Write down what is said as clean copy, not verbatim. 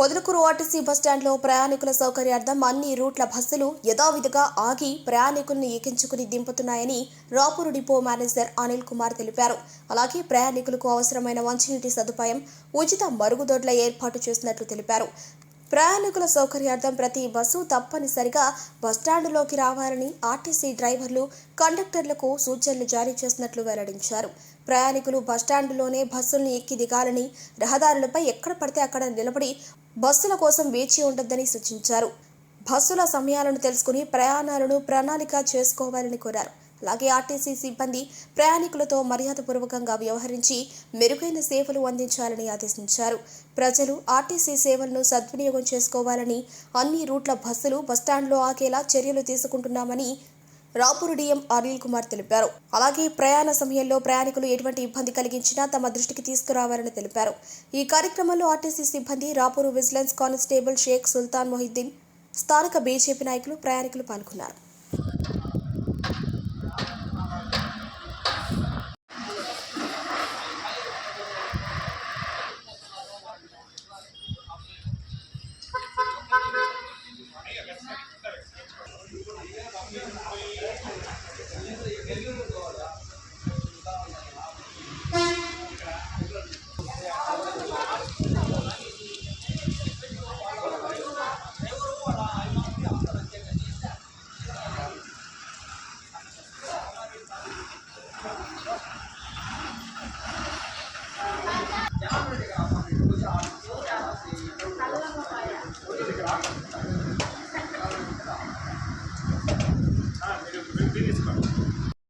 Podalakuru RTC బస్టాండ్లో ప్రయాణికుల సౌకర్యార్థం అన్ని రూట్ల బస్సులు యథావిధిగా ఆగి ప్రయాణికులను ఎక్కించుకుని దింపుతున్నాయని రాపూరు డిపో మేనేజర్ అనిల్ కుమార్ తెలిపారు. అలాగే ప్రయాణికులకు అవసరమైన మంచినీటి సదుపాయం, ఉచిత మరుగుదొడ్ల ఏర్పాటు చేసినట్లు తెలిపారు. ప్రయాణికుల సౌకర్యార్థం ప్రతి బస్సు తప్పనిసరిగా బస్టాండులోకి రావాలని ఆర్టీసీ డ్రైవర్లు, కండక్టర్లకు సూచనలు జారీ చేసినట్లు వెల్లడించారు. ప్రయాణికులు బస్టాండులోనే బస్సుల్ని ఎక్కి దిగాలని, రహదారులపై ఎక్కడ పడితే అక్కడ నిలబడి బస్సుల కోసం వేచి ఉండొద్దని సూచించారు. బస్సుల సమయాలను తెలుసుకుని ప్రయాణాలను ప్రణాళిక చేసుకోవాలని కోరారు. అలాగే ఆర్టీసీ సిబ్బంది ప్రయాణికులతో మర్యాదపూర్వకంగా వ్యవహరించి మెరుగైన సేవలు అందించాలని ఆదేశించారు. ప్రజలు ఆర్టీసీ సేవలను సద్వినియోగం చేసుకోవాలని, అన్ని రూట్ల బస్సులు బస్టాండ్లో ఆగేలా చర్యలు తీసుకుంటున్నామని రాపూరు డిఎం అనిల్ కుమార్ తెలిపారు. అలాగే ప్రయాణ సమయంలో ప్రయాణికులు ఎటువంటి ఇబ్బంది కలిగించినా తమ దృష్టికి తీసుకురావాలని తెలిపారు. ఈ కార్యక్రమంలో ఆర్టీసీ సిబ్బంది, రాపూరు విజిలెన్స్ కానిస్టేబుల్ షేక్ సుల్తాన్ మొహిద్దీన్, స్థానిక బీజేపీ నాయకులు, ప్రయాణికులు పాల్గొన్నారు.